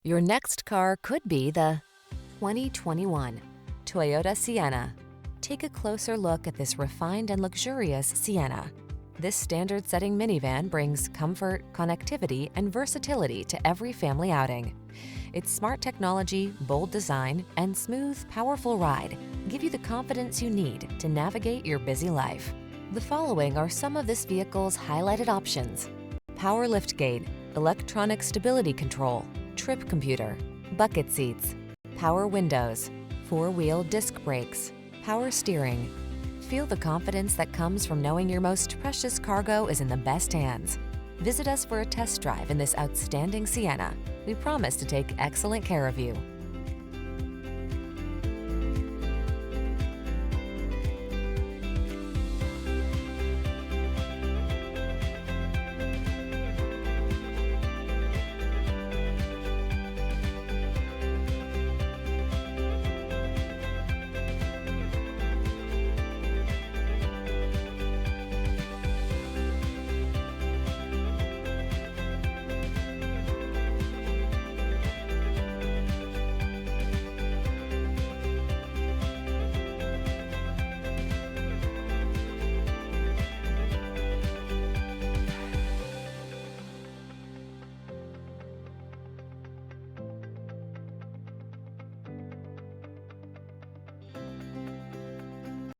Your next car could be the 2021 Toyota Sienna. Take a closer look at this refined and luxurious Sienna. This standard-setting minivan brings comfort, connectivity, and versatility to every family outing. Its smart technology, bold design, and smooth, powerful ride give you the confidence you need to navigate your busy life. The following are some of this vehicle's highlighted options: power liftgate, electronic stability control, trip computer, bucket seats, power windows, four-wheel disc brakes, power steering. Feel the confidence that comes from knowing your most precious cargo is in the best hands. Visit us for a test drive in this outstanding Sienna. We promise to take excellent care of you.